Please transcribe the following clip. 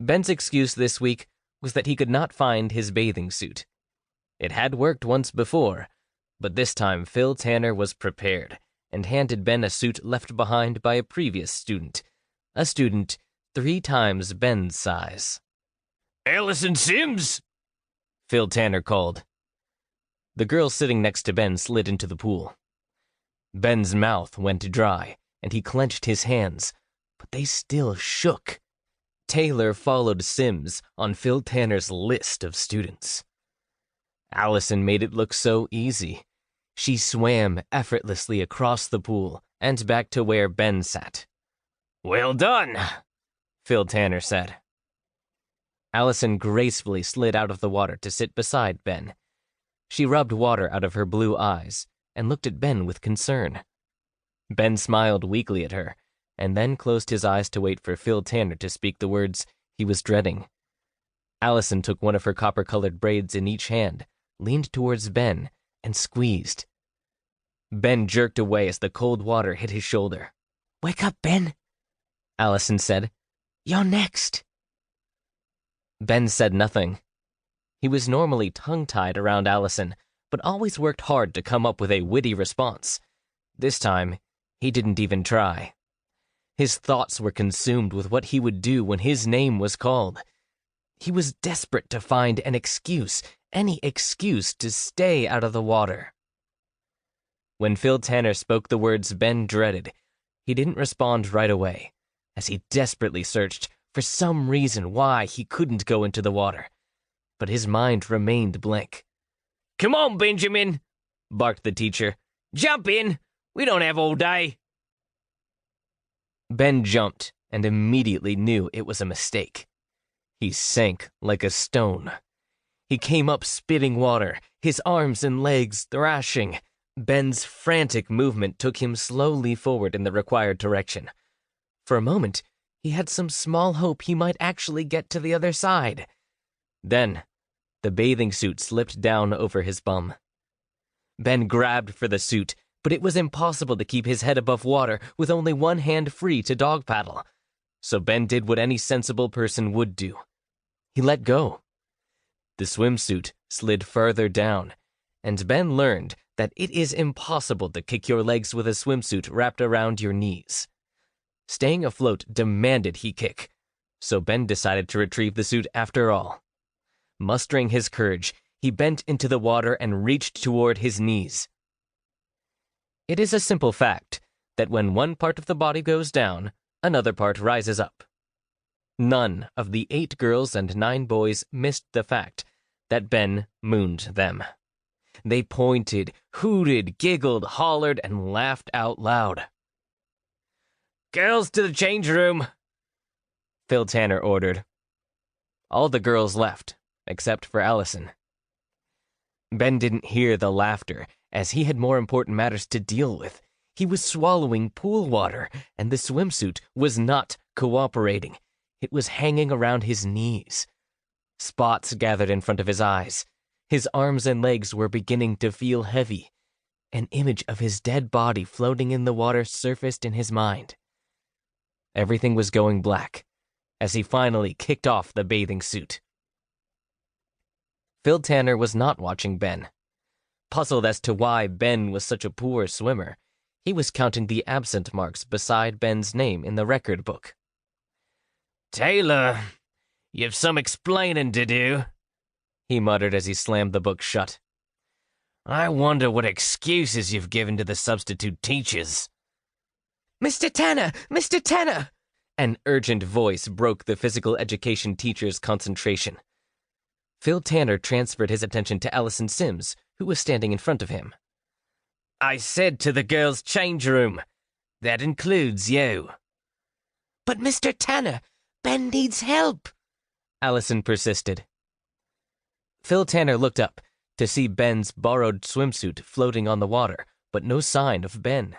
Ben's excuse this week was that he could not find his bathing suit. It had worked once before, but this time Phil Tanner was prepared and handed Ben a suit left behind by a previous student, a student 3 times Ben's size. "Allison Sims!" Phil Tanner called. The girl sitting next to Ben slid into the pool. Ben's mouth went dry, and he clenched his hands, but they still shook. Taylor followed Sims on Phil Tanner's list of students. Allison made it look so easy. She swam effortlessly across the pool and back to where Ben sat. "Well done," Phil Tanner said. Allison gracefully slid out of the water to sit beside Ben. She rubbed water out of her blue eyes and looked at Ben with concern. Ben smiled weakly at her, and then closed his eyes to wait for Phil Tanner to speak the words he was dreading. Allison took one of her copper-colored braids in each hand, leaned towards Ben, and squeezed. Ben jerked away as the cold water hit his shoulder. "Wake up, Ben," Allison said. "You're next." Ben said nothing. He was normally tongue-tied around Allison, but always worked hard to come up with a witty response. This time, he didn't even try. His thoughts were consumed with what he would do when his name was called. He was desperate to find an excuse, any excuse to stay out of the water. When Phil Tanner spoke the words Ben dreaded, he didn't respond right away, as he desperately searched for some reason why he couldn't go into the water. But his mind remained blank. "Come on, Benjamin," barked the teacher. "Jump in. We don't have all day." Ben jumped and immediately knew it was a mistake. He sank like a stone. He came up spitting water, his arms and legs thrashing. Ben's frantic movement took him slowly forward in the required direction. For a moment, he had some small hope he might actually get to the other side. Then, the bathing suit slipped down over his bum. Ben grabbed for the suit, but it was impossible to keep his head above water with only one hand free to dog paddle. So Ben did what any sensible person would do. He let go. The swimsuit slid further down, and Ben learned that it is impossible to kick your legs with a swimsuit wrapped around your knees. Staying afloat demanded he kick, so Ben decided to retrieve the suit after all. Mustering his courage, he bent into the water and reached toward his knees. It is a simple fact that when one part of the body goes down, another part rises up. None of the 8 girls and 9 boys missed the fact that Ben mooned them. They pointed, hooted, giggled, hollered, and laughed out loud. "Girls to the change room," Phil Tanner ordered. All the girls left, except for Allison. Ben didn't hear the laughter, as he had more important matters to deal with. He was swallowing pool water, and the swimsuit was not cooperating. It was hanging around his knees. Spots gathered in front of his eyes. His arms and legs were beginning to feel heavy. An image of his dead body floating in the water surfaced in his mind. Everything was going black, as he finally kicked off the bathing suit. Phil Tanner was not watching Ben. Puzzled as to why Ben was such a poor swimmer, he was counting the absent marks beside Ben's name in the record book. "Taylor, you've some explaining to do," he muttered as he slammed the book shut. "I wonder what excuses you've given to the substitute teachers." "Mr. Tanner! Mr. Tanner!" An urgent voice broke the physical education teacher's concentration. Phil Tanner transferred his attention to Allison Sims, who was standing in front of him. "I said to the girls' change room. That includes you." "But Mr. Tanner, Ben needs help," Allison persisted. Phil Tanner looked up to see Ben's borrowed swimsuit floating on the water, but no sign of Ben.